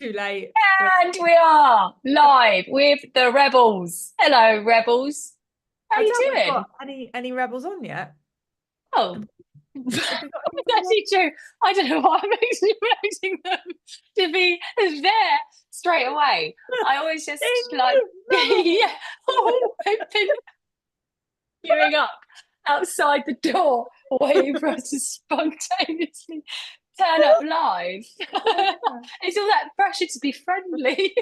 Too late. And we are live with the Rebels. Hello, Rebels. How I you doubt we've doing? got any rebels on yet. Oh, Have that's have we got anyone actually true. I don't know why I'm expecting them to be there straight away. I always just like, on? yeah, I've been queuing up outside the door, waiting for us to spontaneously turn up live. Yeah. It's all that pressure to be friendly.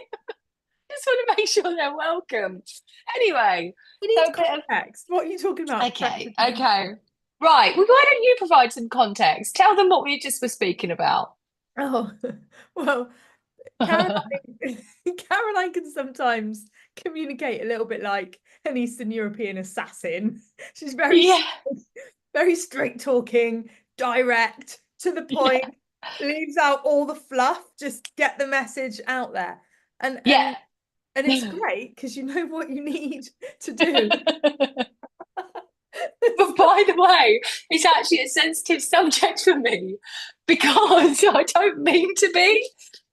Just want to make sure they're welcome. Anyway, We so need a bit of context. What are you talking about? okay, okay. Right. Well, why don't you provide some context? Tell them what we just were speaking about. Oh, well, Caroline, Caroline can sometimes communicate a little bit like an Eastern European assassin. She's Yeah, very straight talking, direct, to the point, yeah, leaves out all the fluff, just get the message out there. And yeah. and and it's great because you know what you need to do. But by the way, it's actually a sensitive subject for me because I don't mean to be.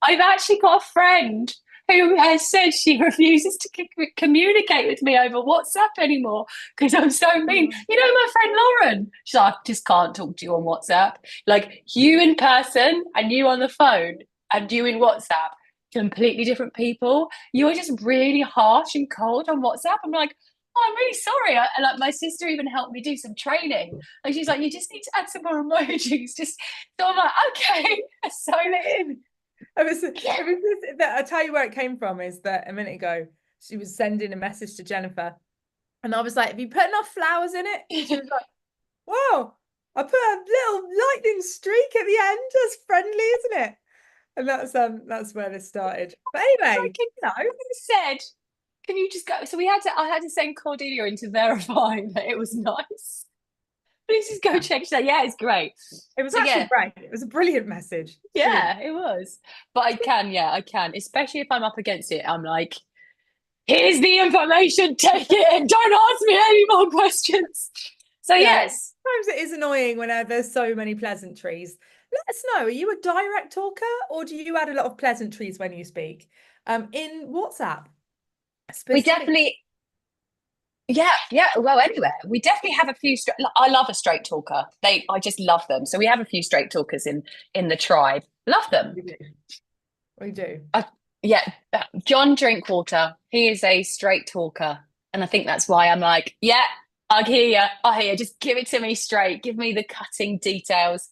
I've actually got a friend who has said she refuses to communicate with me over WhatsApp anymore because I'm so mean. You know, my friend Lauren, she's like, I just can't talk to you on WhatsApp. Like you in person and you on the phone and you in WhatsApp, completely different people. You're just really harsh and cold on WhatsApp. I'm like, oh, I'm really sorry. And like my sister even helped me do some training. And she's like, you just need to add some more emojis. Just so I'm like, okay, sign it in. Yeah. I'll tell you where it came from is that a minute ago she was sending a message to Jennifer and I was like, have you put enough flowers in it? And she was like, wow, I put a little lightning streak at the end. That's friendly, isn't it? And that's where this started. But So anyway, I said, can you just go? So I had to send Cordelia in to verify that it was nice. Please just go yeah, check that. Yeah, it's great. it was So actually yeah, great. It was a brilliant message. Brilliant. yeah, it was. But yeah, I can, especially if I'm up against it. I'm like, here's the information, take it and don't ask me any more questions. So Yeah, yes, sometimes it is annoying whenever there's so many pleasantries. Let us know, are you a direct talker or do you add a lot of pleasantries when you speak? In WhatsApp we specifically. definitely, yeah, yeah. Well, anywhere we definitely have a few. I love a straight talker. I just love them. So we have a few straight talkers in the tribe. Love them. We do. We do. I, yeah, John Drinkwater. He is a straight talker, and I think that's why I'm like, yeah, I hear you. I hear you. Just give it to me straight. Give me the cutting details.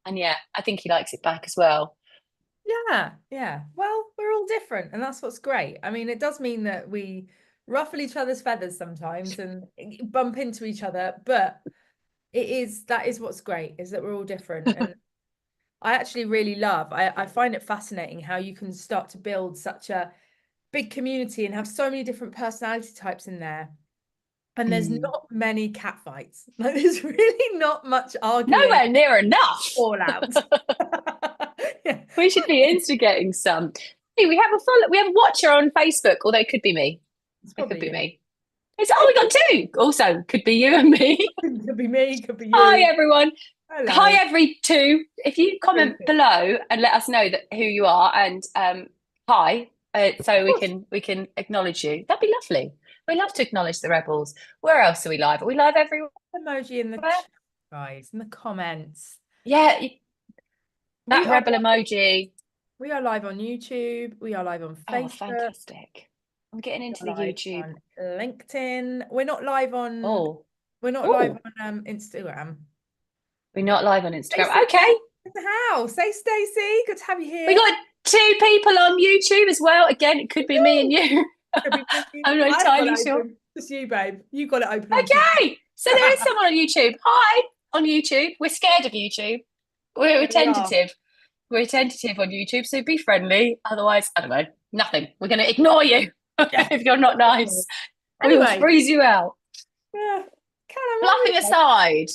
And yeah, I think he likes it back as well. Yeah, yeah. Well, we're all different, and that's what's great. I mean, it does mean that we ruffle each other's feathers sometimes and bump into each other, but that is what's great, is that we're all different. And I actually really I find it fascinating how you can start to build such a big community and have so many different personality types in there. And there's Mm. not many cat fights. Like there's really not much arguing Nowhere near enough. all out. Yeah. We should be instigating some. Hey, we have a follow. We have a watcher on Facebook, although it could be me. It's It could probably be you. me. It's we got two. Also, could be you and me. Could be me, could be Hi you. everyone. Hi Hello. every two. If you comment below and let us know that who you are and hi, so Of course. we can acknowledge you. That'd be lovely. We love to acknowledge the rebels. Where else are we live? Are we live everywhere? Emoji in the chat, guys, in the comments. Yeah, We that are rebel emoji. we are live on YouTube. We are live on Oh, Facebook. fantastic. I'm getting into We're the live YouTube. on LinkedIn. Oh, We're not live oh, on Instagram. we're not live on Instagram. Stacey Okay. in the house. Hey Stacey, good to have you We here. got two people on YouTube as well. Again, it could be me and you. Could be me. I'm not I haven't got entirely it sure. open. Just you, babe. You got it open on TV. Okay. So there is someone on YouTube. Hi on YouTube. We're scared of YouTube. We're Yeah, we are. tentative. We're tentative on YouTube. So be friendly. Otherwise, I don't know. Nothing. We're going to ignore you Yeah. if you're not nice. We will Anyway, freeze you out. yeah. Callum, what are we Laughing like? aside,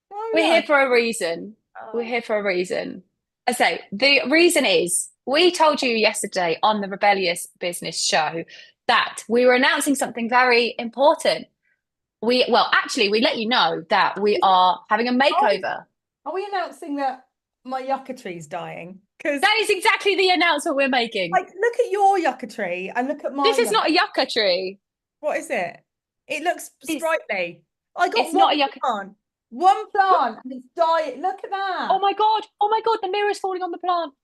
What are we we're here like? for a reason. We're Oh, here for a reason. I say the reason is we told you yesterday on the Rebellious Business Show that we were announcing something very important. Actually, we let you know that we are having a are we, makeover. are we announcing that? my yucca tree's dying. Because, That is exactly the announcement we're making. like, look at your yucca tree and look at my This is yucca. not a yucca tree. What is it? It looks It's sprightly. I got it's not a yucca. one plant, and it's dying. Look at that. Oh my God. Oh my God. The mirror is falling on the plant.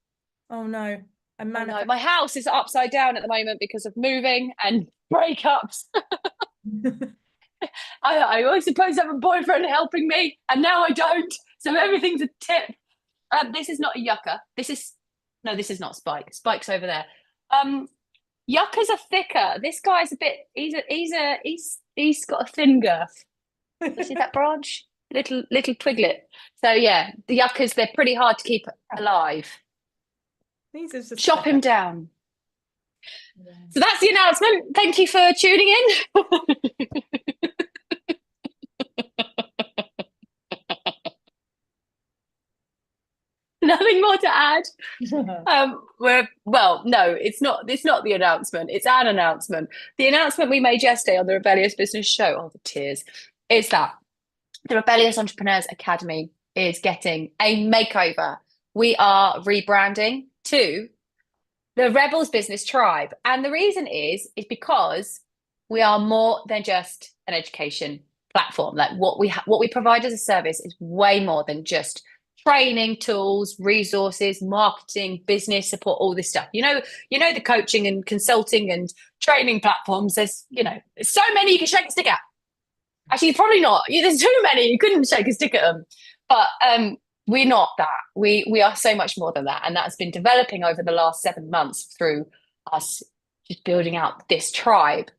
Oh no, I Oh no. manifest. My house is upside down at the moment because of moving and breakups. I suppose I have a boyfriend helping me, and now I don't. So everything's a tip. This is not a yucca. This is no, this is not Spike. Spike's over there. Yuccas are thicker. This guy's a bit. He's got a thin girth. You see that branch? Little twiglet. So yeah, the yuccas, they're pretty hard to keep alive. These are just Chop him down. Yeah. So that's the announcement. Thank you for tuning in. Nothing more to add. No, it's not. It's not the announcement. It's an announcement. The announcement we made yesterday on the Rebellious Business Show. Oh, the tears! Is that the Rebellious Entrepreneurs Academy is getting a makeover. We are rebranding to the Rebels Business Tribe, and the reason is because we are more than just an education platform. Like what we provide as a service is way more than just training tools, resources, marketing, business support, all this stuff. You know the coaching and consulting and training platforms. There's so many you can shake a stick at. Actually, probably not. There's too many. You couldn't shake a stick at them. But we're not that. We are so much more than that, and that's been developing over the last 7 months through us just building out this tribe.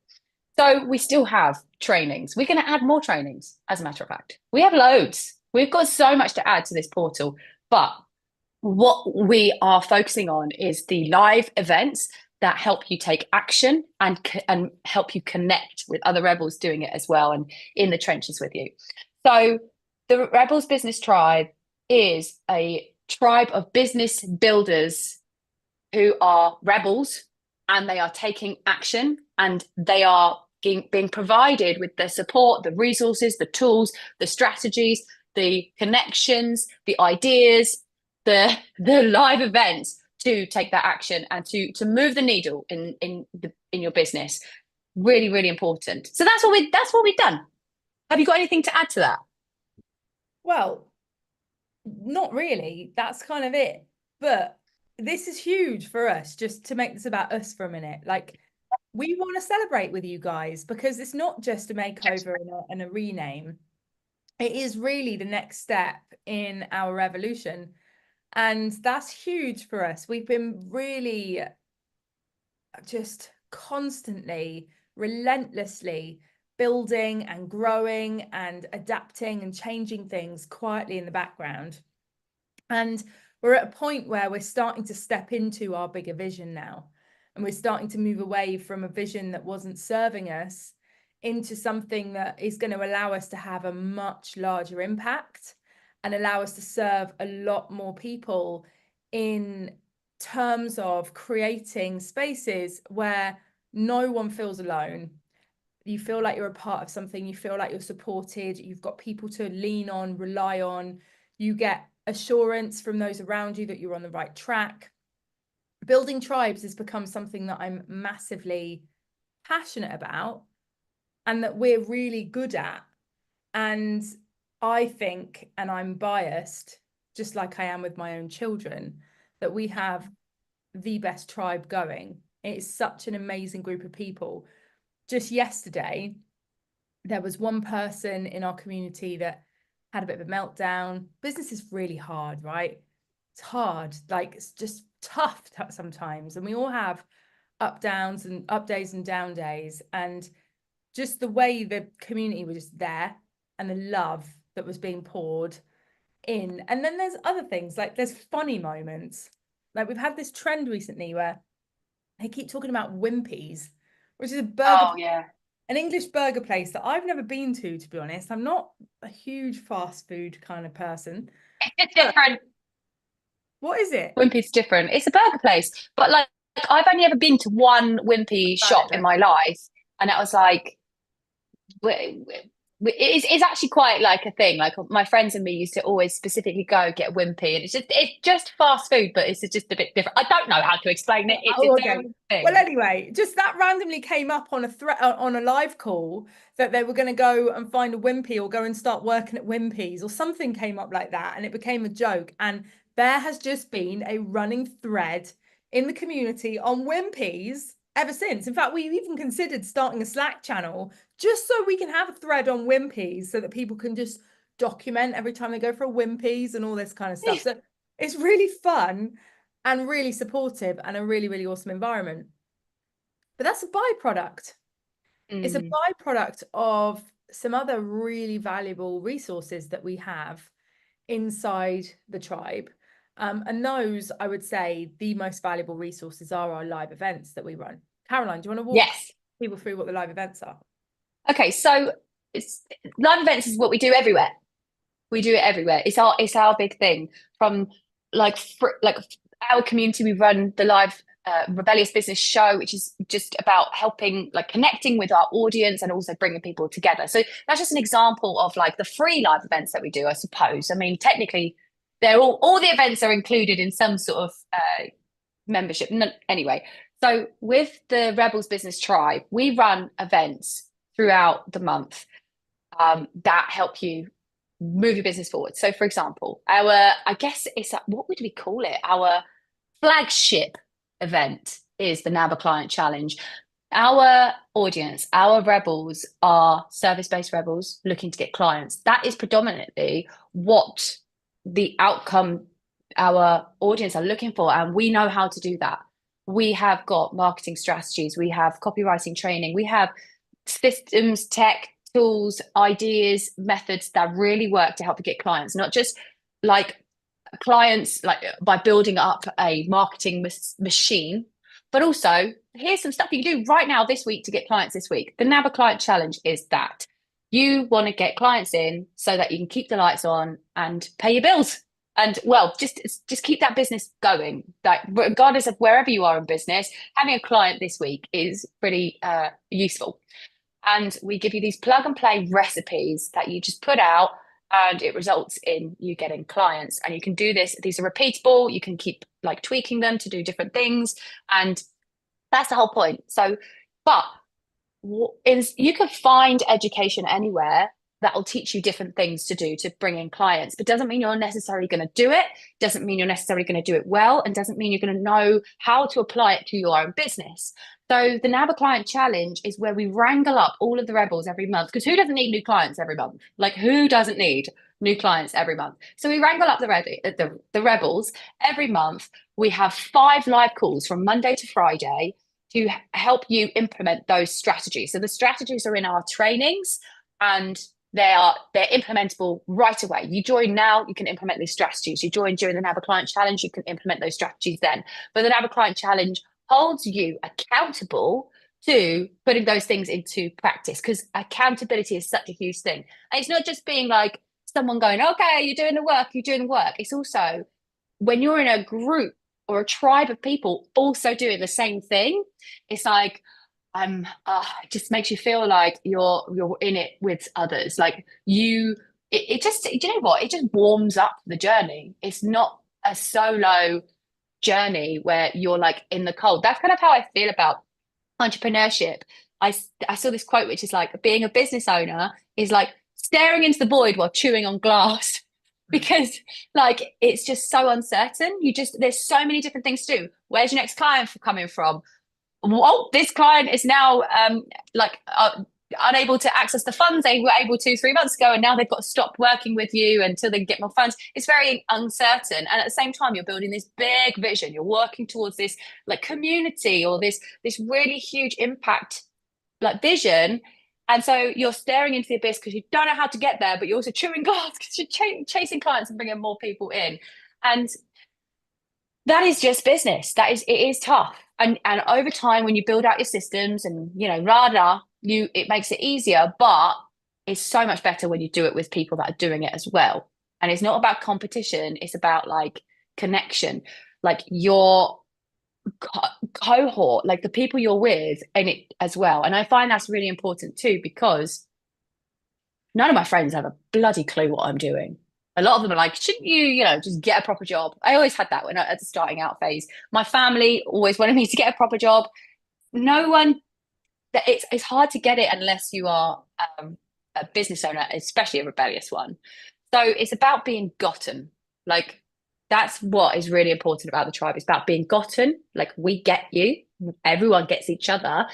So we still have trainings. We're going to add more trainings, as a matter of fact. We have loads. We've got so much to add to this portal, but what we are focusing on is the live events that help you take action and help you connect with other rebels doing it as well and in the trenches with you. So the Rebels Business Tribe is a tribe of business builders who are rebels, and they are taking action, and they are being provided with the support, the resources, the tools, the strategies, the connections, the ideas, the live events to take that action and to move the needle in your business. Really, really important. So that's what we've done. Have you got anything to add to that? Well, not really. That's kind of it. But this is huge for us, just to make this about us for a minute. Like, we want to celebrate with you guys because it's not just a makeover and a rename. It is really the next step in our revolution. And that's huge for us. We've been really just constantly, relentlessly building and growing and adapting and changing things quietly in the background. And we're at a point where we're starting to step into our bigger vision now. And we're starting to move away from a vision that wasn't serving us into something that is going to allow us to have a much larger impact and allow us to serve a lot more people in terms of creating spaces where no one feels alone. You feel like you're a part of something, you feel like you're supported, you've got people to lean on, rely on, you get assurance from those around you that you're on the right track. Building tribes has become something that I'm massively passionate about and that we're really good at. And I think, and I'm biased, just like I am with my own children, that we have the best tribe going. It's such an amazing group of people. Just yesterday, there was one person in our community that had a bit of a meltdown. Business is really hard, right? It's hard, like it's just tough sometimes. And we all have up downs and up days and down days. And just the way the community was just there and the love that was being poured in. And then there's other things, like there's funny moments. Like we've had this trend recently where they keep talking about Wimpy's, which is a burger, Yeah. an English burger place that I've never been to be honest. I'm not a huge fast food kind of person. It's different. What is it? Wimpy's different. It's a burger place, but like I've only ever been to one Wimpy shop in my life, and that was like it's actually quite like a thing. Like my friends and me used to always specifically go get wimpy, and it's just fast food, but it's just a bit different. I don't know how to explain it. It's Oh, its okay. own Well, thing. anyway, just that randomly came up on a threat on a live call that they were going to go and find a Wimpy or go and start working at Wimpy's or something came up like that, and it became a joke. And there has just been a running thread in the community on Wimpy's ever since. In fact, we even considered starting a Slack channel just so we can have a thread on Wimpy's so that people can just document every time they go for a Wimpy's and all this kind of stuff. So it's really fun and really supportive and a really, really awesome environment. But that's a byproduct. It's a Mm. byproduct of some other really valuable resources that we have inside the tribe. And those, I would say, the most valuable resources are our live events that we run. Caroline, do you want to walk Yes. people through what the live events are? Okay, so it's live events is what we do everywhere. We do it everywhere. It's our big thing. From like our community, we run the live Rebellious Business Show, which is just about helping, like connecting with our audience and also bringing people together. So that's just an example of like the free live events that we do, I suppose. I mean, technically, they're all the events are included in some sort of membership. No, anyway, so with the Rebels Business Tribe, we run events throughout the month that help you move your business forward. So, for example, I guess it's what would we call it? Our flagship event is the NABA Client Challenge. Our audience, our rebels are service-based rebels looking to get clients. That is predominantly what the outcome our audience are looking for, and we know how to do that. We have got marketing strategies, we have copywriting training, we have systems, tech, tools, ideas, methods that really work to help you get clients, not just like clients like by building up a marketing machine, but also here's some stuff you can do right now this week to get clients this week. The NABA Client Challenge is that you want to get clients in so that you can keep the lights on and pay your bills. And well, just keep that business going. Like regardless of wherever you are in business, having a client this week is pretty useful. And we give you these plug and play recipes that you just put out and it results in you getting clients. And you can do this, these are repeatable, you can keep like tweaking them to do different things. And that's the whole point. So, but you can find education anywhere that will teach you different things to do to bring in clients, but doesn't mean you're necessarily going to do it, doesn't mean you're necessarily going to do it well, and doesn't mean you're going to know how to apply it to your own business. So the NABA Client Challenge is where we wrangle up all of the rebels every month, because who doesn't need new clients every month? Like who doesn't need new clients every month? So we wrangle up the rebels every month. We have 5 live calls from Monday to Friday to help you implement those strategies. So the strategies are in our trainings and they're implementable right away. You join now, you can implement these strategies. You join during the NABA Client Challenge, you can implement those strategies then. But the NABA Client Challenge holds you accountable to putting those things into practice, because accountability is such a huge thing. And it's not just being like someone going, okay, you're doing the work, you're doing the work. It's also when you're in a group or a tribe of people also doing the same thing, it's like it just makes you feel like you're in it with others. Like it just, you know what? It just warms up the journey. It's not a solo journey where you're like in the cold. That's kind of how I feel about entrepreneurship. I saw this quote which is like being a business owner is like staring into the void while chewing on glass. Because like it's just so uncertain. There's so many different things to do. Where's your next client coming from? Oh, this client is now like unable to access the funds they were able to 3 months ago, and now they've got to stop working with you until they can get more funds. It's very uncertain, and at the same time, you're building this big vision. You're working towards this like community or this really huge impact like vision. And so you're staring into the abyss because you don't know how to get there, but you're also chewing glass because you're chasing clients and bringing more people in. And that is just business. It is tough. And over time, when you build out your systems and, rada, it makes it easier, but it's so much better when you do it with people that are doing it as well. And it's not about competition. It's about like connection, like your cohort, like the people you're with and it as well. And I find that's really important too, because none of my friends have a bloody clue what I'm doing. A lot of them are like, shouldn't you, just get a proper job? I always had that when at the starting out phase. My family always wanted me to get a proper job. No one, it's hard to get it unless you are a business owner, especially a rebellious one. So it's about being gotten. Like that's what is really important about the tribe. It's about being gotten. Like we get you, everyone gets each other,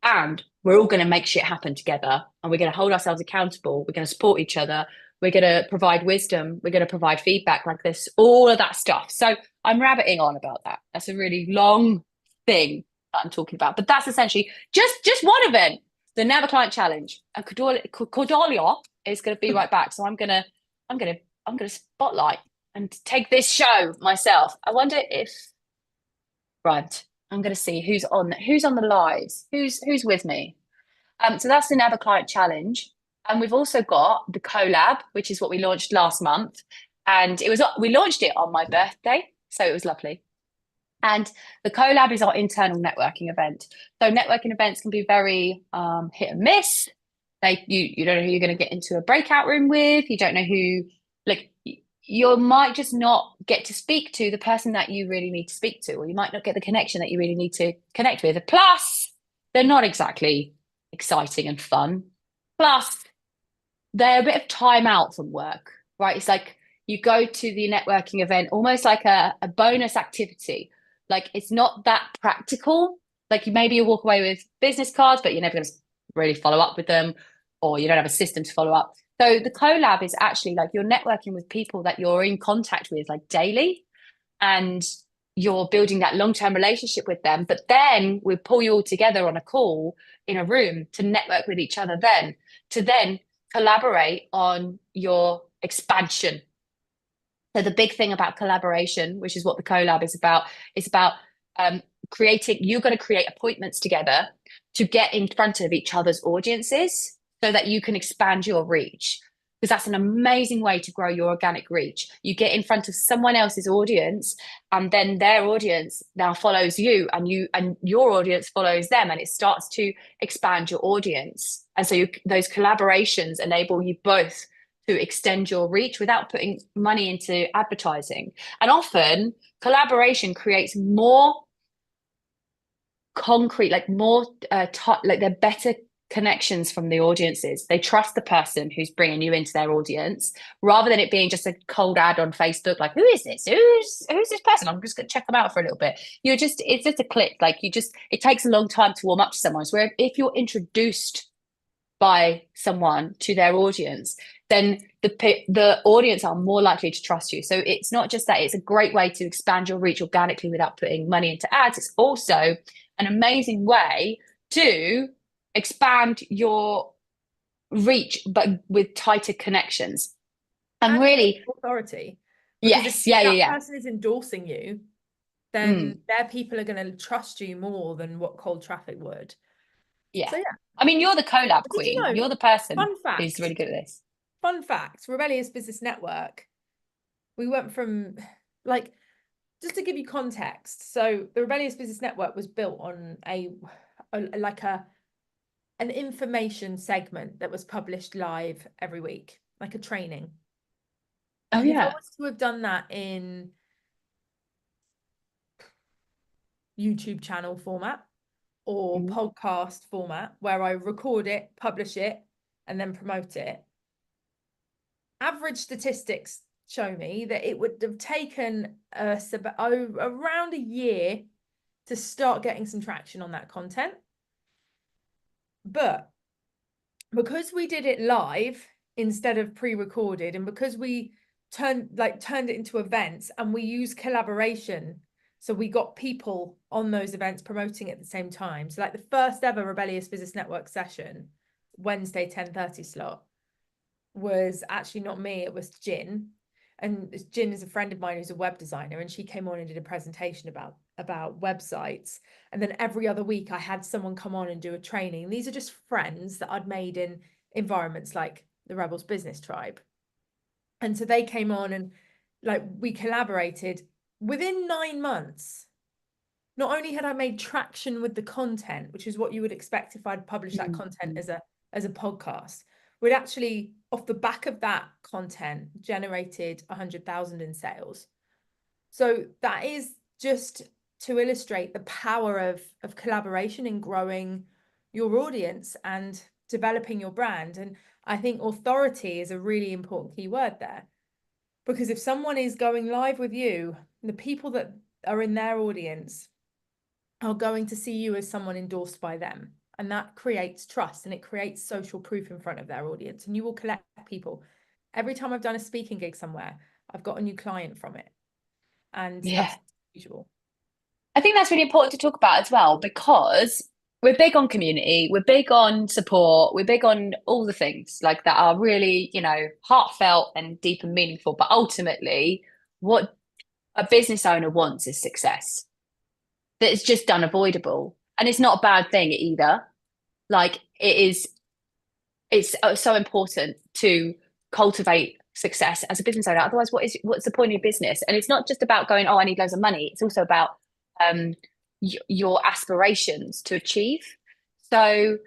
and we're all going to make shit happen together. And we're going to hold ourselves accountable. We're going to support each other. We're going to provide wisdom. We're going to provide feedback like this, all of that stuff. So I'm rabbiting on about that. That's a really long thing that I'm talking about. But that's essentially just one event, the Never Client Challenge. And Cordelia is going to be right back. So I'm gonna spotlight and take this show myself. I wonder if right. I'm gonna see who's on the lives, who's with me. So that's the Never Client Challenge. And we've also got the collab, which is what we launched last month. And we launched it on my birthday, so it was lovely. And the collab is our internal networking event. So networking events can be very hit and miss. Like you don't know who you're going to get into a breakout room with. You don't know who, like you might just not get to speak to the person that you really need to speak to, or you might not get the connection that you really need to connect with. Plus, they're not exactly exciting and fun. Plus, they're a bit of time out from work, right? It's like you go to the networking event almost like a bonus activity. Like it's not that practical. Like maybe you walk away with business cards, but you're never going to really follow up with them, or you don't have a system to follow up. So the collab is actually like you're networking with people that you're in contact with like daily, and you're building that long-term relationship with them. But then we pull you all together on a call in a room to network with each other, then to then collaborate on your expansion. So the big thing about collaboration, which is what the collab is about creating, you're going to create appointments together to get in front of each other's audiences so that you can expand your reach. Because that's an amazing way to grow your organic reach. You get in front of someone else's audience, and then their audience now follows you, and your audience follows them, and it starts to expand your audience. And so those collaborations enable you both to extend your reach without putting money into advertising. And often collaboration creates more concrete, like more like they're better connections from the audiences. They trust the person who's bringing you into their audience, rather than it being just a cold ad on Facebook, like, who is this? Who's this person? I'm just gonna check them out for a little bit. It's just a click. Like it takes a long time to warm up to someone. So where if you're introduced by someone to their audience, then the audience are more likely to trust you. So it's not just that, it's a great way to expand your reach organically without putting money into ads. It's also an amazing way to expand your reach, but with tighter connections. And really authority. Yes. If that person is endorsing you, then their people are going to trust you more than what cold traffic would. Yeah. So yeah. I mean, you're the collab queen. You're the person who's really good at this. Fun fact, Rebellious Business Network, we went from, like, just to give you context, so the Rebellious Business Network was built on an information segment that was published live every week, like a training. Oh, and yeah. if I was to have done that in YouTube channel format or podcast format, where I record it, publish it, and then promote it, average statistics show me that it would have taken us around a year to start getting some traction on that content. But because we did it live instead of pre-recorded, and because we turned it into events, and we use collaboration, so we got people on those events promoting at the same time. So like the first ever Rebellious Business Network session, Wednesday 10:30 slot, was actually not me, it was Jin. And Jin is a friend of mine who's a web designer, and she came on and did a presentation about websites. And then every other week I had someone come on and do a training. And these are just friends that I'd made in environments like the Rebels Business Tribe. And so they came on, and like we collaborated within 9 months. Not only had I made traction with the content, which is what you would expect if I'd published that content as a podcast, we'd actually, off the back of that content, generated 100,000 in sales. So that is just to illustrate the power of collaboration in growing your audience and developing your brand. And I think authority is a really important key word there, because if someone is going live with you, the people that are in their audience are going to see you as someone endorsed by them. And that creates trust and it creates social proof in front of their audience. And you will collect people. Every time I've done a speaking gig somewhere, I've got a new client from it. And Yeah. that's usual. I think that's really important to talk about as well, because we're big on community, we're big on support, we're big on all the things like that are really, heartfelt and deep and meaningful. But ultimately, what a business owner wants is success. That is just unavoidable. And it's not a bad thing either. Like it's so important to cultivate success as a business owner. Otherwise, what's the point of your business? And it's not just about going, oh, I need loads of money. It's also about your aspirations to achieve. So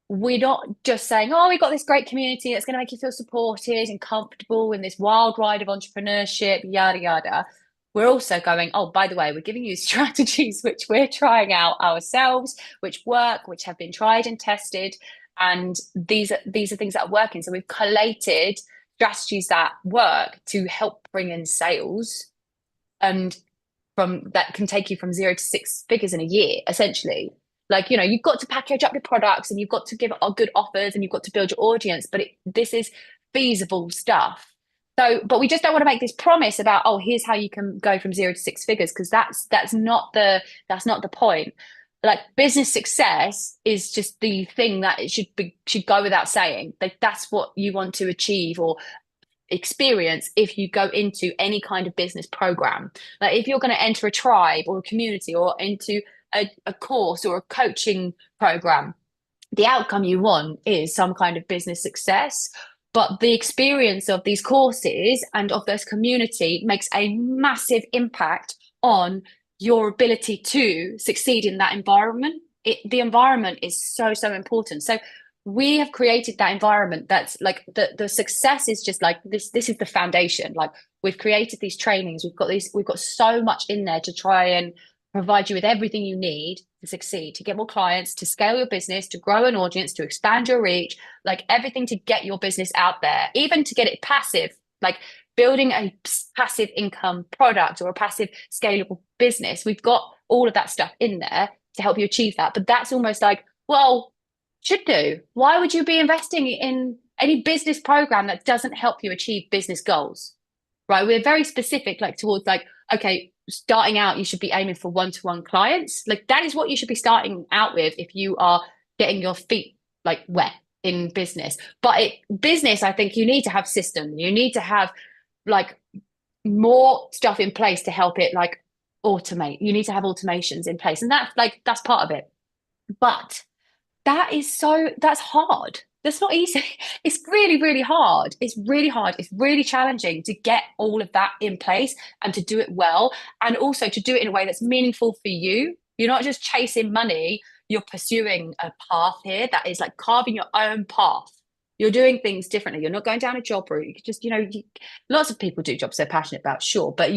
we're not just saying, oh, we've got this great community that's going to make you feel supported and comfortable in this wild ride of entrepreneurship, yada, yada. We're also going, oh, by the way, we're giving you strategies which we're trying out ourselves, which work, which have been tried and tested. And these are things that are working. So we've collated strategies that work to help bring in sales, and from that can take you from 0 to 6 figures in a year, essentially. Like, you've got to package up your products and you've got to give good offers and you've got to build your audience, but this is feasible stuff. So, but we just don't want to make this promise about, oh, here's how you can go from 0 to 6 figures, because that's not the point. Like, business success is just the thing that it should go without saying. Like, that's what you want to achieve or experience if you go into any kind of business program. Like, if you're going to enter a tribe or a community or into a course or a coaching program, the outcome you want is some kind of business success. But the experience of these courses and of this community makes a massive impact on your ability to succeed in that environment. The environment is so, so important. So we have created that environment that's like the success is just like this is the foundation. Like, we've created these trainings, we've got so much in there to try and provide you with everything you need to succeed, to get more clients, to scale your business, to grow an audience, to expand your reach, like everything to get your business out there, even to get it passive, like building a passive income product or a passive scalable business. We've got all of that stuff in there to help you achieve that. But that's almost like, well, should do. Why would you be investing in any business program that doesn't help you achieve business goals? Right? We're very specific, like towards like, okay, starting out, you should be aiming for one-to-one clients. Like, that is what you should be starting out with if you are getting your feet like wet in business. But business, I think you need to have systems. You need to have like more stuff in place to help it like automate. You need to have automations in place, and that's part of it. But that's hard. That's not easy. It's really, really hard. It's really hard. It's really challenging to get all of that in place and to do it well, and also to do it in a way that's meaningful for you. You're not just chasing money. You're pursuing a path here that is like carving your own path. You're doing things differently. You're not going down a job route. You could just, lots of people do jobs they're passionate about, sure, but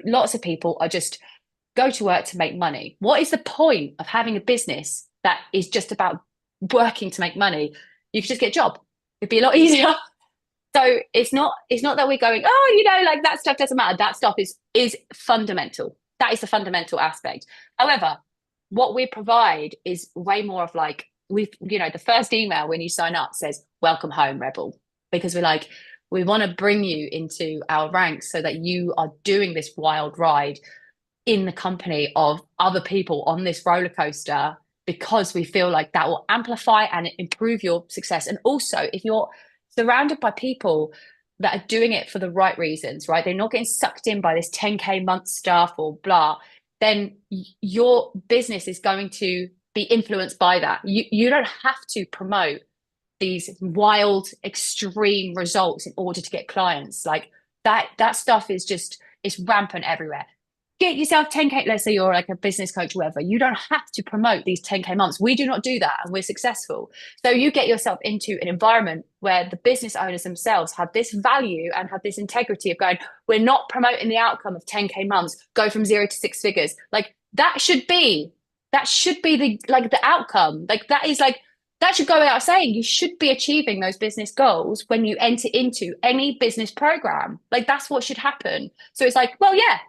lots of people are just go to work to make money. What is the point of having a business that is just about working to make money? You could just get a job. It'd be a lot easier. So it's not that we're going, oh, like that stuff doesn't matter. That stuff is fundamental. That is the fundamental aspect. However, what we provide is way more of like, the first email when you sign up says, welcome home, Rebel, because we're like, we want to bring you into our ranks so that you are doing this wild ride in the company of other people on this roller coaster, because we feel like that will amplify and improve your success. And also, if you're surrounded by people that are doing it for the right reasons, right? They're not getting sucked in by this 10K month stuff or blah, then your business is going to be influenced by that. You don't have to promote these wild, extreme results in order to get clients. Like that stuff is just, it's rampant everywhere. get yourself 10K. Let's say you're like a business coach or whatever. You don't have to promote these 10K months. We do not do that, and we're successful. So you get yourself into an environment where the business owners themselves have this value and have this integrity of going, we're not promoting the outcome of 10K months, go from 0 to 6 figures. Like that should be the outcome. Like that is like, that should go without saying. You should be achieving those business goals when you enter into any business program. Like that's what should happen. So it's like, well, yeah,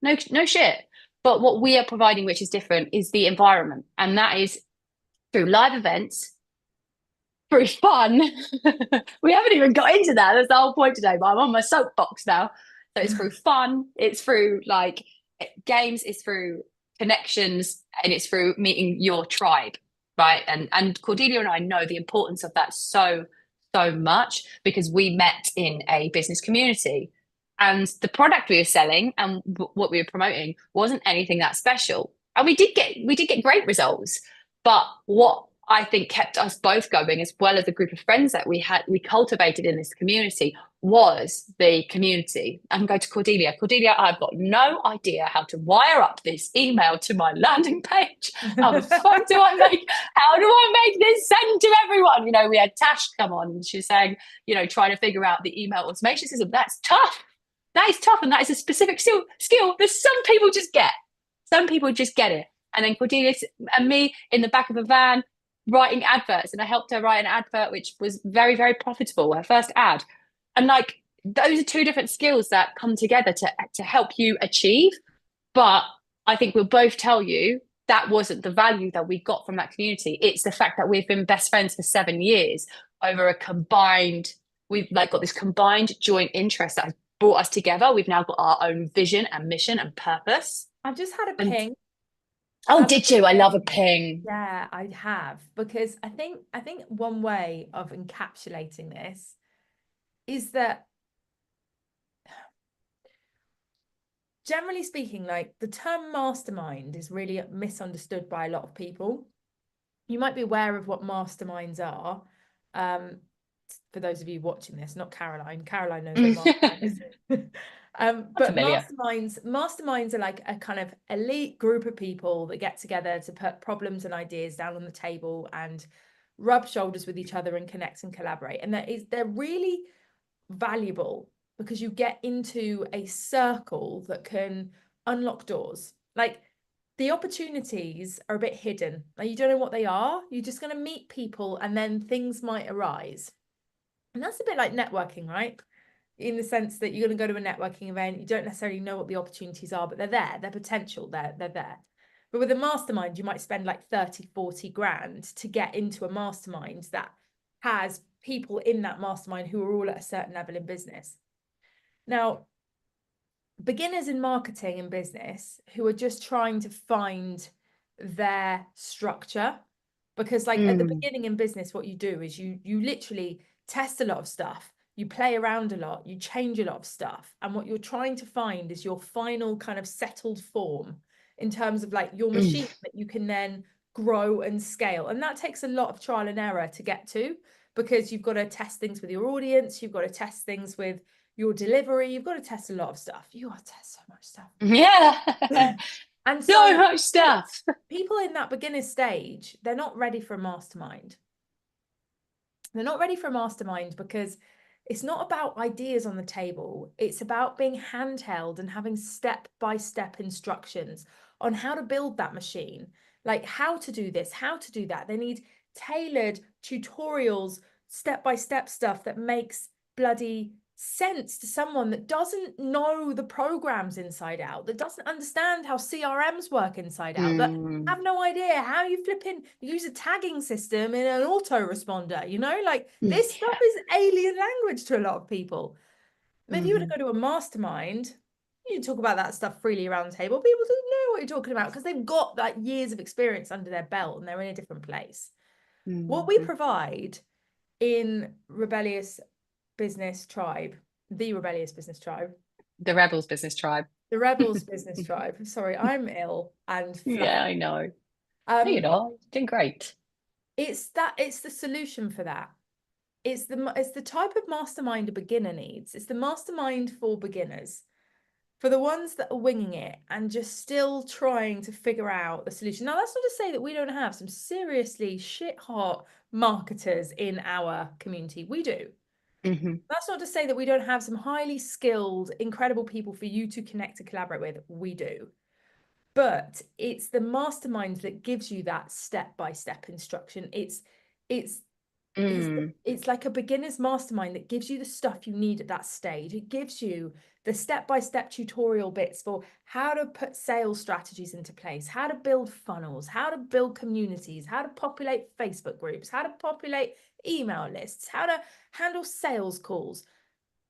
no shit. But what we are providing, which is different, is the environment. And that is through live events, through fun. We haven't even got into that. That's the whole point today, but I'm on my soapbox now. So it's through fun, it's through like games, it's through connections, and it's through meeting your tribe, right? And Cordelia and I know the importance of that so much because we met in a business community, and the product we were selling and what we were promoting wasn't anything that special, and we did get great results. But what I think kept us both going, as well as the group of friends that we cultivated in this community, was the community. I can go to Cordelia. Cordelia, I've got no idea how to wire up this email to my landing page. How the fuck do I make? How do I make this send to everyone? You know, we had Tash come on, and she was saying, you know, trying to figure out the email automation system. That's tough. That is tough, and that is a specific skill that some people just get. Some people just get it. And then Cordelia and me in the back of a van writing adverts, and I helped her write an advert which was very, very profitable, her first ad. And like those are two different skills that come together to help you achieve. But I think we'll both tell you that wasn't the value that we got from that community. It's the fact that we've been best friends for 7 years over a combined, we've like got this combined joint interest that has brought us together. We've now got our own vision and mission and purpose. I've just had a And ping. oh, did you? I love a ping. Yeah, I have, because I think one way of encapsulating this is that, generally speaking, like the term mastermind is really misunderstood by a lot of people. You might be aware of what masterminds are. For those of you watching this, not Caroline. Caroline knows what mastermind is. But Familiar. masterminds are like a kind of elite group of people that get together to put problems and ideas down on the table and rub shoulders with each other and connect and collaborate. And they're really valuable because you get into a circle that can unlock doors. Like the opportunities are a bit hidden. Like you don't know what they are. You're just going to meet people and then things might arise. And that's a bit like networking, right? In the sense that you're going to go to a networking event, you don't necessarily know what the opportunities are, but they're there, they're potential, they're there. But with a mastermind, you might spend like 30, 40 grand to get into a mastermind that has people in that mastermind who are all at a certain level in business. Now, beginners in marketing and business who are just trying to find their structure, because like at the beginning in business, what you do is you literally test a lot of stuff, you play around a lot, you change a lot of stuff, and what you're trying to find is your final kind of settled form in terms of like your machine that you can then grow and scale. And that takes a lot of trial and error to get to, because you've got to test things with your audience, you've got to test things with your delivery, you've got to test a lot of stuff. You got to test so much stuff. Yeah. And so much stuff. People in that beginner stage, they're not ready for a mastermind. They're not ready for a mastermind because it's not about ideas on the table. It's about being handheld and having step-by-step instructions on how to build that machine, like how to do this, how to do that. They need tailored tutorials, step-by-step stuff that makes bloody sense to someone that doesn't know the programs inside out, that doesn't understand how CRMs work inside out, that have no idea how you use a tagging system in an autoresponder, you know, like this stuff is alien language to a lot of people. And if you were to go to a mastermind, you talk about that stuff freely around the table, people don't know what you're talking about because they've got like years of experience under their belt and they're in a different place. What we provide in Rebellious Business Tribe, the Rebellious Business Tribe, the Rebels Business Tribe, the Rebels Business Tribe. Sorry, I'm ill and flat. Yeah, I know. No, you're not. You're doing great. It's the solution for that. It's the type of mastermind a beginner needs. It's the mastermind for beginners, for the ones that are winging it and just still trying to figure out the solution. Now, that's not to say that we don't have some seriously shit hot marketers in our community. We do. Mm-hmm. That's not to say that we don't have some highly skilled, incredible people for you to connect and collaborate with. We do. But it's the mastermind that gives you that step-by-step instruction. It's it's like a beginner's mastermind that gives you the stuff you need at that stage. It gives you the step-by-step tutorial bits for how to put sales strategies into place, how to build funnels, how to build communities, how to populate Facebook groups, how to populate email lists, how to handle sales calls.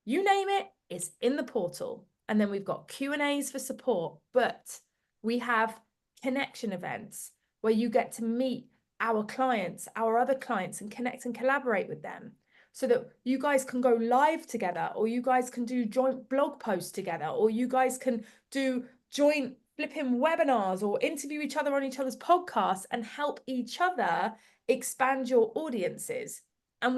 You name it, it's in the portal. And then we've got Q&As for support, but we have connection events where you get to meet our clients, our other clients, and connect and collaborate with them so that you guys can go live together, or you guys can do joint blog posts together, or you guys can do joint flipping webinars or interview each other on each other's podcasts and help each other expand your audiences. And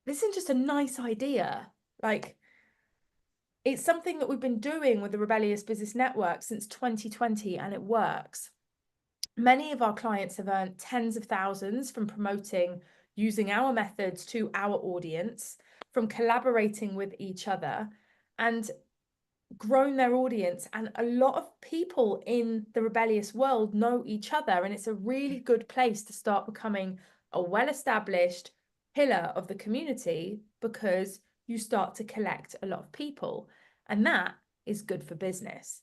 this isn't just a nice idea. Like, it's something that we've been doing with the Rebellious Business Network since 2020, and it works. Many of our clients have earned tens of thousands from promoting using our methods to our audience, from collaborating with each other, and grown their audience. And a lot of people in the rebellious world know each other, and it's a really good place to start becoming a well-established pillar of the community, because you start to collect a lot of people, and that is good for business.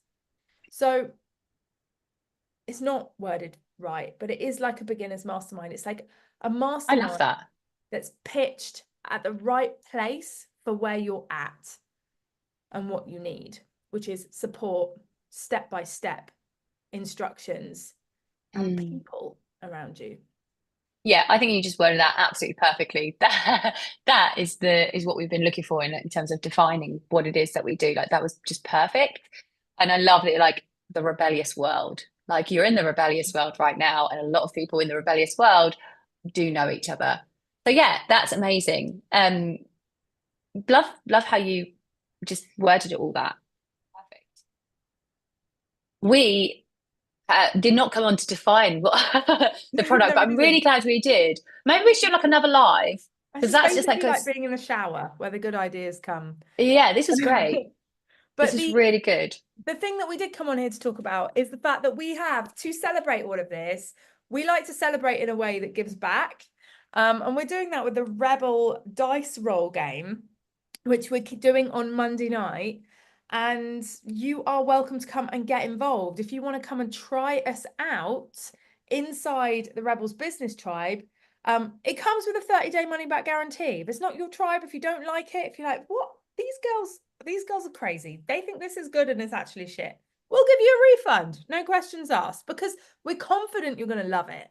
So it's not worded right, but it is like a beginner's mastermind. It's like a mastermind. I love that. That's pitched at the right place for where you're at and what you need, which is support, step-by-step instructions, and people around you. Yeah, I think you just worded that absolutely perfectly. That is what we've been looking for in terms of defining what it is that we do. Like, that was just perfect. And I love that, like, the rebellious world. Like, you're in the rebellious world right now, and a lot of people in the rebellious world do know each other. So yeah, that's amazing. Love how you just worded it all that. Perfect. We did not come on to define what the product, No, but we I'm really didn't. glad we did. Maybe we should do like another live, It's because just that's just like basically like being in a shower where the good ideas come. yeah, this is great. This But is really good. the thing that we did come on here to talk about is the fact that we have to celebrate all of this. We like to celebrate in a way that gives back. And we're doing that with the Rebel dice roll game, which we're doing on Monday night. And you are welcome to come and get involved. If you want to come and try us out inside the Rebels Business Tribe, it comes with a 30-day money-back guarantee. If it's not your tribe, if you don't like it, if you're like, what? These girls are crazy. They think this is good and it's actually shit. We'll give you a refund. No questions asked, because we're confident you're going to love it.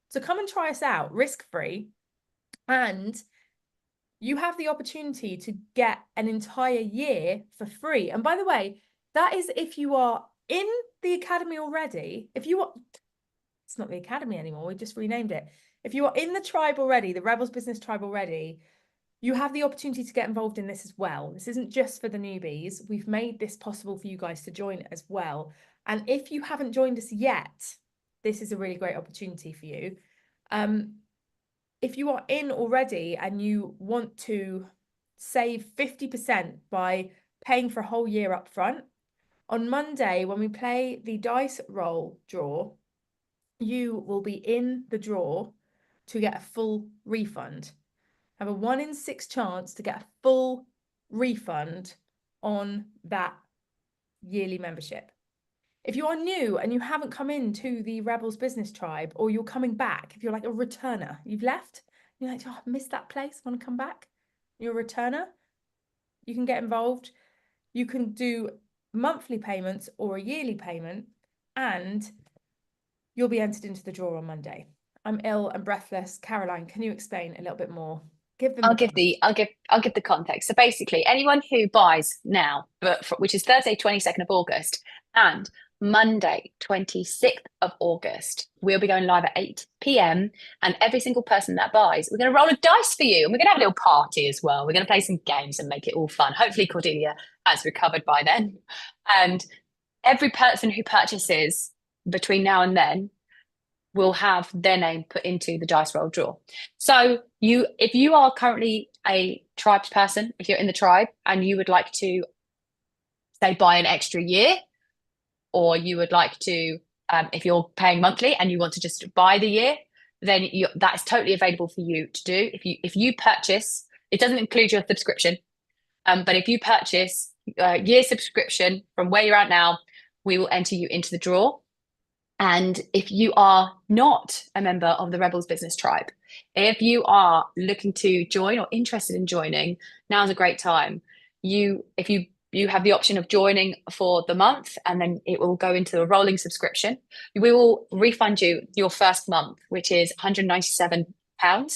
So come and try us out, risk-free. And you have the opportunity to get an entire year for free. And by the way, that is if you are in the academy already. If you are, it's not the academy anymore, we just renamed it. If you are in the tribe already, the Rebels Business Tribe already, you have the opportunity to get involved in this as well. This isn't just for the newbies. We've made this possible for you guys to join as well. And if you haven't joined us yet, this is a really great opportunity for you. If you are in already and you want to save 50% by paying for a whole year up front, on Monday, when we play the dice roll draw, you will be in the draw to get a full refund. Have a 1 in 6 chance to get a full refund on that yearly membership. If you are new and you haven't come into the Rebels Business Tribe, or you're coming back, if you're like a returner, you've left, you're like, oh, I missed that place, want to come back? You're a returner, you can get involved. You can do monthly payments or a yearly payment, and you'll be entered into the draw on Monday. I'm ill and breathless. Caroline, can you explain a little bit more? Give them I'll give the context. So basically, anyone who buys now, which is Thursday, 22nd of August, and Monday, 26th of August. We'll be going live at 8 p.m. And every single person that buys, we're going to roll a dice for you. And we're going to have a little party as well. We're going to play some games and make it all fun. Hopefully, Cordelia has recovered by then. And every person who purchases between now and then will have their name put into the dice roll draw. So if you are currently a tribes person, if you're in the tribe and you would like to, say, buy an extra year, or you would like to, if you're paying monthly and you want to just buy the year, then that's totally available for you to do. If you purchase, it doesn't include your subscription, but if you purchase a year subscription from where you're at now, we will enter you into the draw. And if you are not a member of the Rebels Business Tribe, if you are looking to join or interested in joining, now's a great time. If you have the option of joining for the month, and then it will go into a rolling subscription. We will refund you your first month, which is £197. So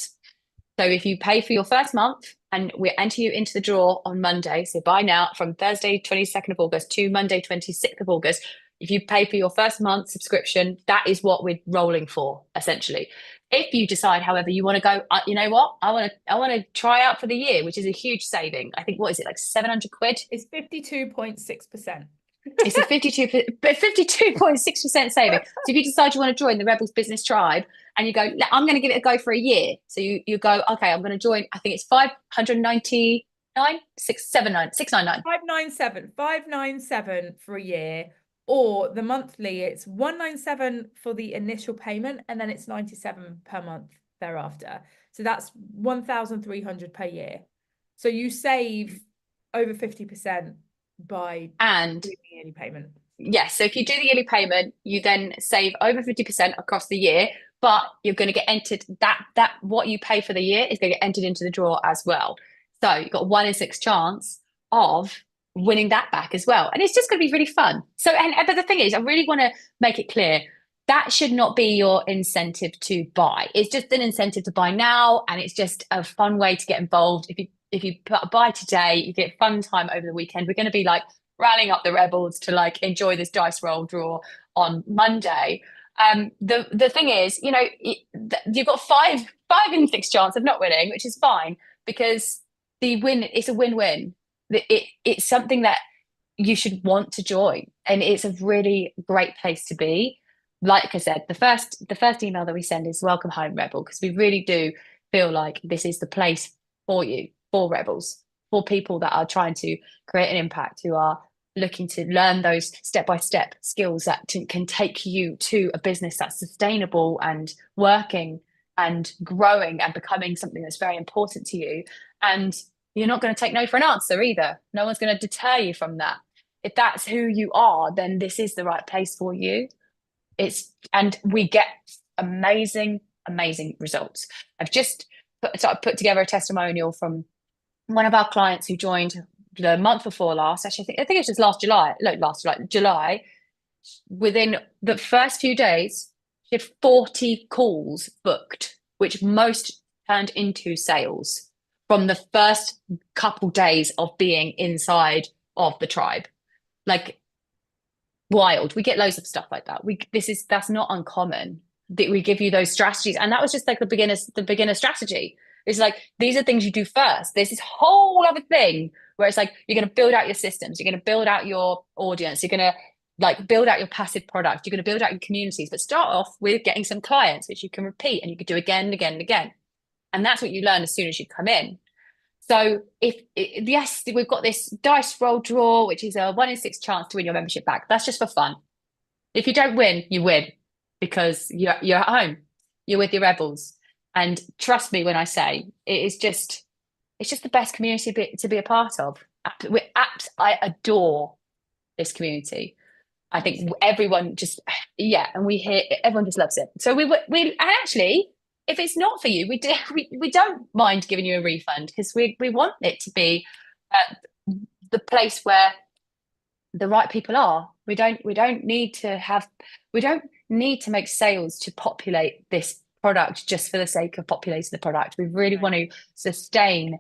if you pay for your first month, and we enter you into the draw on Monday, so buy now from Thursday 22nd of August to Monday 26th of August, if you pay for your first month subscription, that is what we're rolling for, essentially. If you decide, however, you want to go, you know what, I want to try out for the year, which is a huge saving. I think, what is it, like 700 quid? It's 52.6%. It's a 52.6% saving. So if you decide you want to join the Rebels Business Tribe and you go, I'm going to give it a go for a year. So you go, okay, I'm going to join. I think it's 599, 597 for a year. Or the monthly, it's 197 for the initial payment, and then it's 97 per month thereafter. So that's 1,300 per year. So you save over 50% by doing the yearly payment. Yes. So if you do the yearly payment, you then save over 50% across the year, but you're going to get entered, that what you pay for the year is going to get entered into the draw as well. So you've got a 1 in 6 chance of winning that back as well. And it's just going to be really fun. So, but the thing is, I really want to make it clear, that should not be your incentive to buy. It's just an incentive to buy now. And it's just a fun way to get involved. If you buy today, you get fun time over the weekend. We're going to be like rallying up the rebels to like enjoy this dice roll draw on Monday. The thing is, you know, you've got 5 in 6 chance of not winning, which is fine, because the win, it's a win-win. It's something that you should want to join, and it's a really great place to be. Like I said, the first email that we send is welcome home, Rebel, because we really do feel like this is the place for you, for Rebels, for people that are trying to create an impact, who are looking to learn those step-by-step skills that can take you to a business that's sustainable and working and growing and becoming something that's very important to you. And you're not going to take no for an answer either. No one's going to deter you from that. If that's who you are, then this is the right place for you. And we get amazing results. I've just put together a testimonial from one of our clients who joined the month before last. Actually, I think it was just July. Within the first few days, she had 40 calls booked, which most turned into sales from the first couple days of being inside of the tribe. Like, wild. We get loads of stuff like that. That's not uncommon, that we give you those strategies. And that was just like the beginner strategy. It's like, these are things you do first. There's this whole other thing where it's like, you're going to build out your systems, you're going to build out your audience, you're going to like build out your passive product, you're going to build out your communities, but start off with getting some clients, which you can repeat and you could do again and again and again. And that's what you learn as soon as you come in. So yes, we've got this dice roll draw, which is a 1 in 6 chance to win your membership back. That's just for fun. If you don't win, you win, because you're at home, you're with your rebels. And trust me when I say it's just the best community to be a part of. I adore this community. I think everyone just, and everyone just loves it. So we actually, if it's not for you, we don't mind giving you a refund, because we want it to be the place where the right people are. We don't need to make sales to populate this product just for the sake of populating the product. We really want to sustain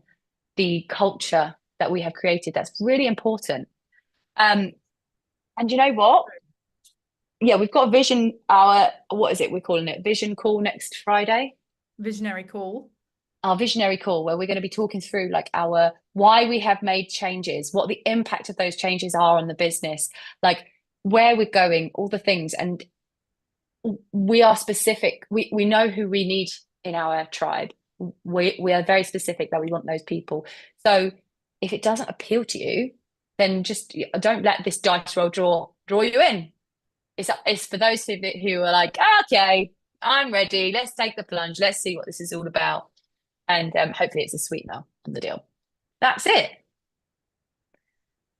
the culture that we have created. That's really important. And you know what? yeah, we've got what is it? We're calling it Vision Call next Friday. Visionary call. Our visionary call, where we're going to be talking through like our why we have made changes, what the impact of those changes are on the business, like where we're going, all the things. And we are specific. We know who we need in our tribe. We are very specific that we want those people. So if it doesn't appeal to you, then just don't let this dice roll draw you in. It's for those who are like, okay, I'm ready. Let's take the plunge. Let's see what this is all about. And hopefully it's a sweetener on the deal. That's it.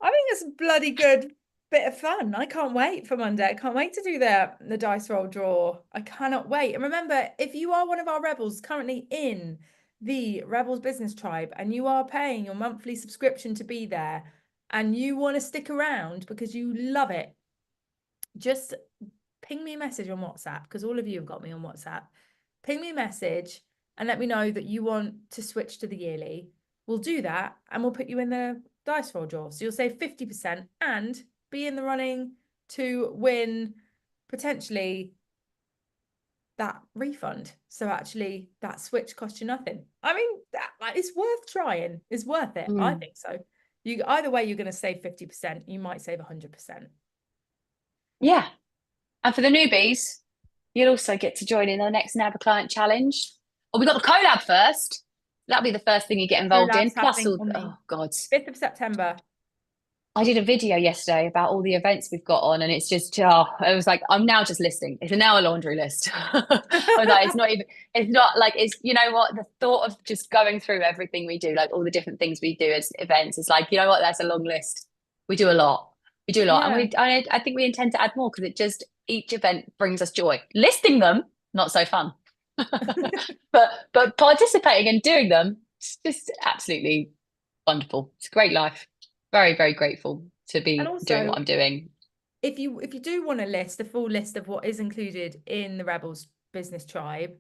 I think it's a bloody good bit of fun. I can't wait for Monday. I can't wait to do the dice roll draw. I cannot wait. And remember, if you are one of our rebels currently in the Rebels Business Tribe and you are paying your monthly subscription to be there and you want to stick around because you love it, just ping me a message on WhatsApp, because all of you have got me on WhatsApp. Ping me a message and let me know that you want to switch to the yearly. We'll do that and we'll put you in the dice roll draw. So you'll save 50% and be in the running to win potentially that refund. So actually that switch costs you nothing. I mean, like, it's worth trying. It's worth it. I think so. Either way, you're going to save 50%. You might save 100%. Yeah. And for the newbies, you'll also get to join in the next NABA Client Challenge. Oh, we got the collab first. That'll be the first thing you get involved in. Collab's Plus happening all, on the oh God. 5th of September. I did a video yesterday about all the events we've got on, and it's just, oh, it was like, I'm now just listing. It's now a laundry list. I was like, it's not like, it's, you know what, the thought of just going through everything we do, like all the different things we do as events, it's like, you know what, that's a long list. We do a lot. We do a lot. Yeah. And I think we intend to add more because it just, each event brings us joy. Listing them, not so fun. but participating and doing them, it's just absolutely wonderful. It's a great life. Very, very grateful to And be doing what also, I'm doing. if you do want a full list of what is included in the Rebels Business Tribe,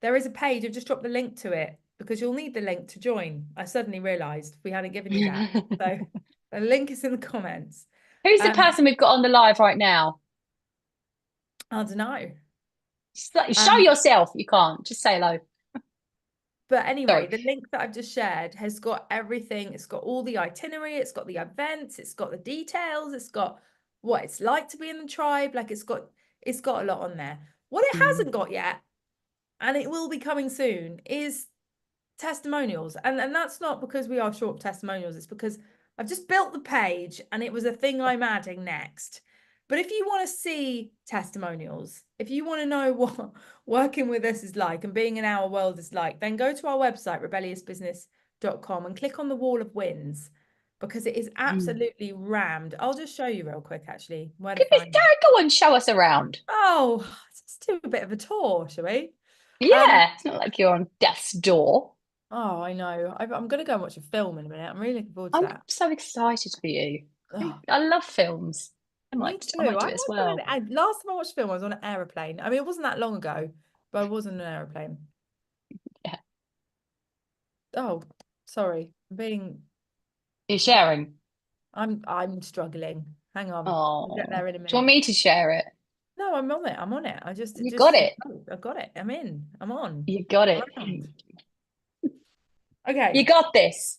there is a page. I've just dropped the link to it because you'll need the link to join. I suddenly realised we hadn't given you that. So the link is in the comments. Who's the person we've got on the live right now? I don't know. Show yourself. You can't. Just say hello. But anyway, Sorry. the link that I've just shared has got everything. It's got all the itinerary, it's got the events, it's got the details, it's got what it's like to be in the tribe. Like it's got a lot on there. What it hasn't got yet, and it will be coming soon, is testimonials. And that's not because we are short of testimonials, it's because I've just built the page and it was a thing I'm adding next. But if you want to see testimonials, if you want to know what working with us is like and being in our world is like, then go to our website, rebelliousbusiness.com, and click on the wall of wins, because it is absolutely rammed. I'll just show you real quick, actually, where to find it. Go and show us around. Oh, let's do a bit of a tour, shall we? Yeah, it's not like you're on death's door. Oh, I know. I'm going to go and watch a film in a minute. I'm really looking forward to I'm that. so excited for you. Oh, I love films. me too. I might do it as well. Last time I watched a film, I was on an aeroplane. I mean, it wasn't that long ago, but I was on an aeroplane. Yeah. Oh, sorry. You're sharing. I'm struggling. Hang on. We'll get Oh, there in a do you want minute. me to share it? No, I'm on it. I'm on it. You got it. I got it. I'm in. I'm on. You got it. Around. Okay. You got this.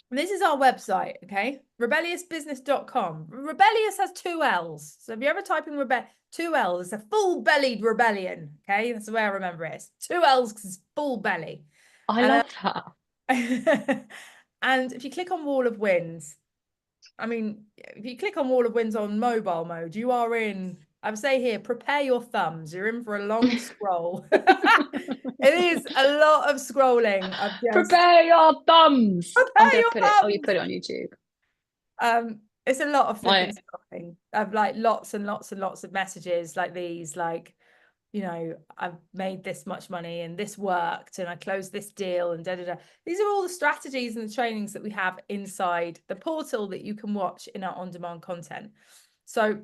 This is our website, okay? Rebelliousbusiness.com. Rebellious has 2 L's. So if you ever type in 2 L's, it's a full-bellied rebellion, okay? That's the way I remember it. It's 2 L's because it's full belly. I love that. And if you click on Wall of Wins, I mean, if you click on Wall of Wins on mobile mode, you are in, I would say here, prepare your thumbs. You're in for a long scroll. It is a lot of scrolling. Prepare your thumbs. I'm Prepare gonna your put it. thumbs. Oh, you put it on YouTube. It's a lot of flipping Right. scrolling. I've like lots and lots and lots of messages like these, like, you know, I've made this much money and this worked and I closed this deal and da da da. These are all the strategies and the trainings that we have inside the portal that you can watch in our on-demand content. So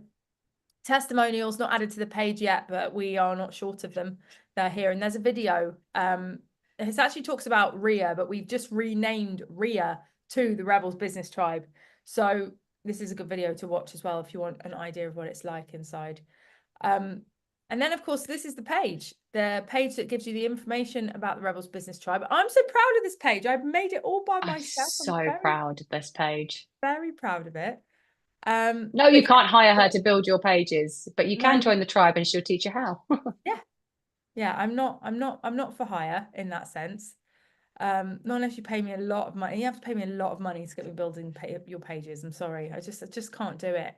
testimonials not added to the page yet, but we are not short of them. They're here, and there's a video. It actually talks about RIA, but we've just renamed RIA to the Rebels Business Tribe. So this is a good video to watch as well if you want an idea of what it's like inside. And then, of course, this is the page that gives you the information about the Rebels Business Tribe. I'm so proud of this page. I've made it all by I'm myself. I'm so very, proud of this page. very proud of it. No, But you can't hire her to build your pages, but you can no, join the tribe and she'll teach you how. yeah, yeah. I'm not for hire in that sense. Not unless you pay me a lot of money. You have to pay me a lot of money to get me building your pages. I'm sorry. I just can't do it.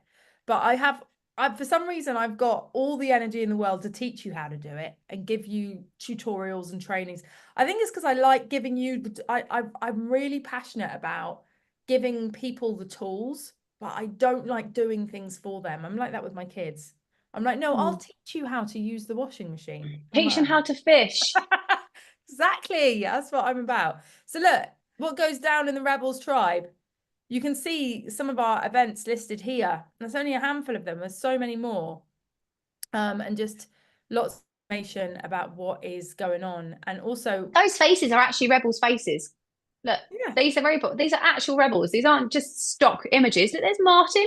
But for some reason, I've got all the energy in the world to teach you how to do it and give you tutorials and trainings. I think it's because I like giving you, I'm really passionate about giving people the tools, but I don't like doing things for them. I'm like that with my kids. I'm like, no, I'll teach you how to use the washing machine. I'm Teach them like, how to fish. exactly. That's what I'm about. So look, what goes down in the Rebels tribe? You can see some of our events listed here. There's only a handful of them. There's so many more. And just lots of information about what is going on. And also, Those faces are actually rebels' faces. Look, yeah, these are actual rebels. These aren't just stock images. Look, there's Martin,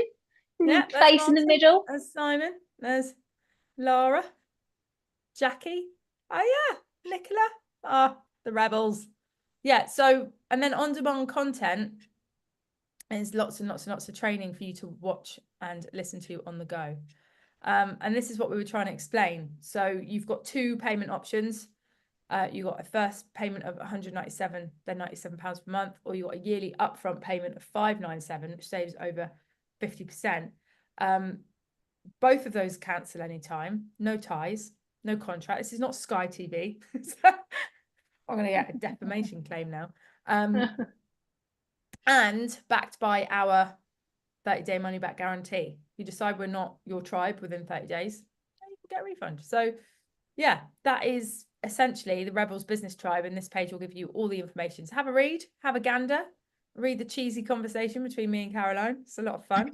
yeah, there's face in the Martin, middle. there's Simon, there's Laura, Jackie. Oh yeah, Nicola. Ah, the Rebels. Yeah, so and then on-demand content. There's lots and lots and lots of training for you to watch and listen to on the go. And this is what we were trying to explain. So you've got two payment options. You got a first payment of 197, then £97 per month, or you got a yearly upfront payment of 597, which saves over 50%. Both of those cancel anytime, no ties, no contract. This is not Sky TV. I'm going to get a defamation claim now. And backed by our 30-day money back guarantee. If you decide we're not your tribe within 30 days, you can get a refund. So yeah, that is essentially the Rebels Business Tribe, and this page will give you all the information. So have a read, have a gander, read the cheesy conversation between me and Caroline. It's a lot of fun.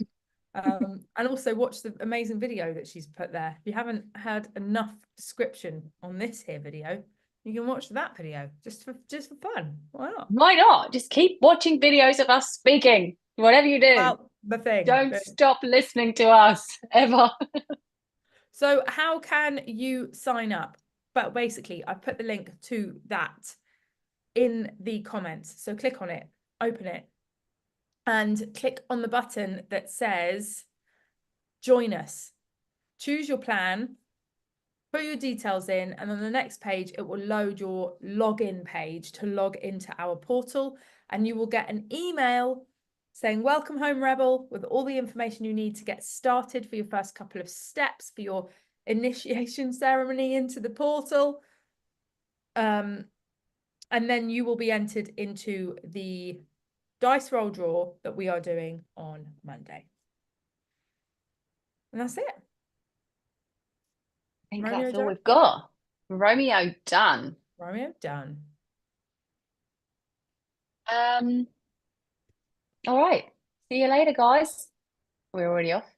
And also watch the amazing video that she's put there. If you haven't had enough description on this here video, you can watch that video just for fun. Why not? Why not? Just keep watching videos of us speaking. Whatever you do, Well, the thing. don't stop listening to us ever. So how can you sign up? But basically, I put the link to that in the comments. So click on it, open it, and click on the button that says join us. Choose your plan, put your details in, and on the next page, it will load your login page to log into our portal, and you will get an email saying, welcome home, Rebel, with all the information you need to get started for your first couple of steps for your initiation ceremony into the portal. And then you will be entered into the dice roll draw that we are doing on Monday. And that's it. I think Romeo that's all done? we've got. Romeo done. Romeo done. All right. See you later, guys. We're already off.